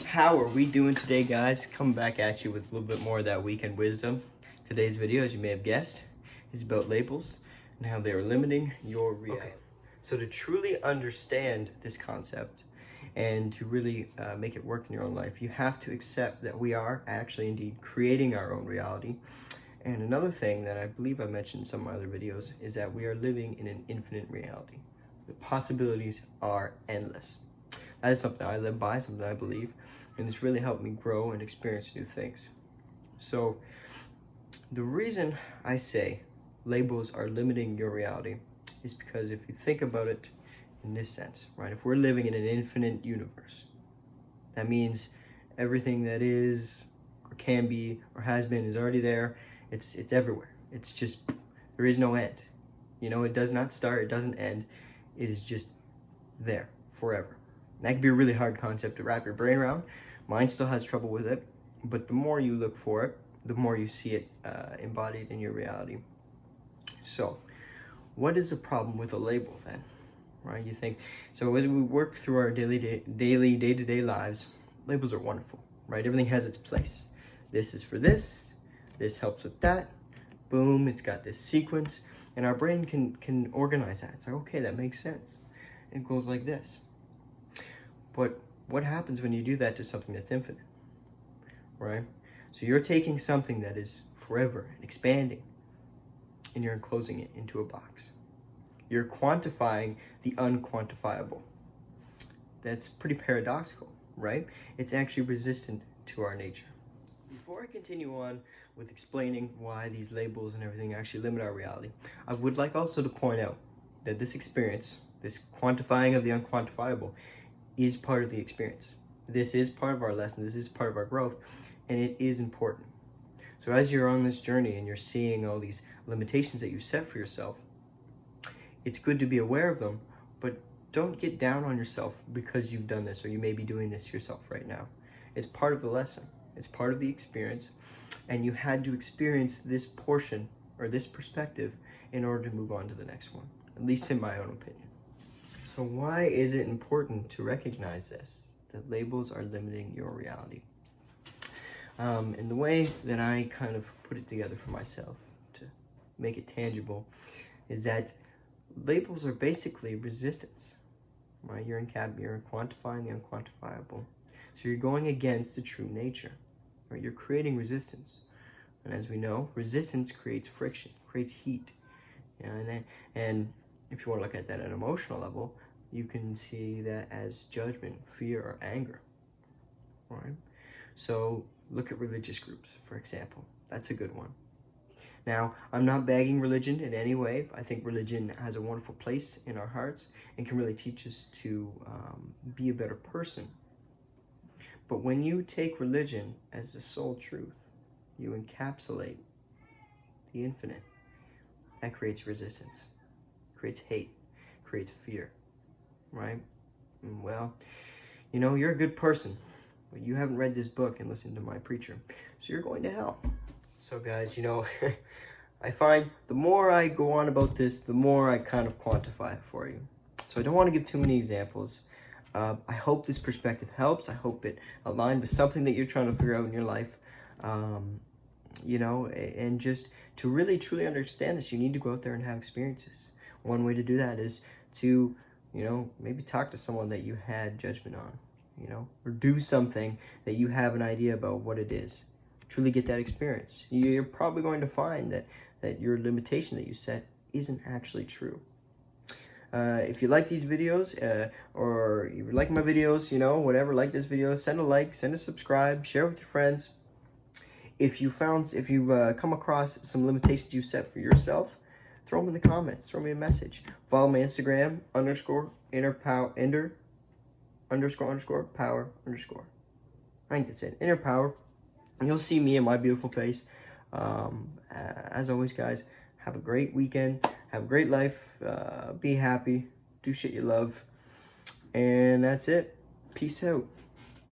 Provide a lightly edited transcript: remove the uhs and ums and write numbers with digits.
How are we doing today, guys? Coming back at you with a little bit more of that weekend wisdom. Today's video, as you may have guessed, is about labels and how they are limiting your reality. Okay. So to truly understand this concept and to really make it work in your own life, you have to accept that we are actually indeed creating our own reality. And another thing that I believe I mentioned in some of my other videos is that we are living in an infinite reality. The possibilities are endless. That is something I live by, something I believe, and it's really helped me grow and experience new things. So the reason I say labels are limiting your reality is because if you think about it in this sense, right? If we're living in an infinite universe, that means everything that is or can be or has been is already there. It's everywhere. It's just, there is no end. You know, it does not start, it doesn't end. It is just there forever. That can be a really hard concept to wrap your brain around. Mine still has trouble with it, but the more you look for it, the more you see it embodied in your reality. So, what is the problem with a label then? Right? You think, so as we work through our daily day-to-day lives, labels are wonderful, right? Everything has its place. This is for this helps with that, boom, it's got this sequence, and our brain can organize that. It's like, okay, that makes sense. It goes like this. But what happens when you do that to something that's infinite, right? So you're taking something that is forever and expanding, and you're enclosing it into a box. You're quantifying the unquantifiable. That's pretty paradoxical, right? It's actually resistant to our nature. Before I continue on with explaining why these labels and everything actually limit our reality, I would like also to point out that this experience, this quantifying of the unquantifiable, is part of the experience. This is part of our lesson, this is part of our growth, and it is important. So as you're on this journey and you're seeing all these limitations that you set for yourself, it's good to be aware of them, but don't get down on yourself because you've done this or you may be doing this yourself right now. It's part of the lesson, it's part of the experience, and you had to experience this portion or this perspective in order to move on to the next one, at least in my own opinion. So why is it important to recognize this, that labels are limiting your reality? And the way that I kind of put it together for myself to make it tangible is that labels are basically resistance, right? You're quantifying the unquantifiable. So you're going against the true nature, right? You're creating resistance. And as we know, resistance creates friction, creates heat. And if you want to look at that at an emotional level, you can see that as judgment, fear, or anger, right? So look at religious groups, for example. That's a good one. Now, I'm not bagging religion in any way. I think religion has a wonderful place in our hearts and can really teach us to be a better person. But when you take religion as the sole truth, you encapsulate the infinite. That creates resistance, creates hate, creates fear. Right? Well, you know, you're a good person, but you haven't read this book and listened to my preacher, so you're going to hell. So guys, you know, I find the more I go on about this, the more I kind of quantify it for you. So I don't want to give too many examples. I hope this perspective helps. I hope it aligned with something that you're trying to figure out in your life. You know, and just to really truly understand this, you need to go out there and have experiences. One way to do that is to, you know, maybe talk to someone that you had judgment on, you know, or do something that you have an idea about what it is. Truly get that experience. You're probably going to find that your limitation that you set isn't actually true. If you like these videos, or you like my videos, you know, whatever, like this video, send a like, send a subscribe, share with your friends. If you've come across some limitations you set for yourself, throw them in the comments. Throw me a message. Follow my Instagram, _power_. I think that's it. Inner power. And you'll see me and my beautiful face. As always, guys, have a great weekend. Have a great life. Be happy. Do shit you love. And that's it. Peace out.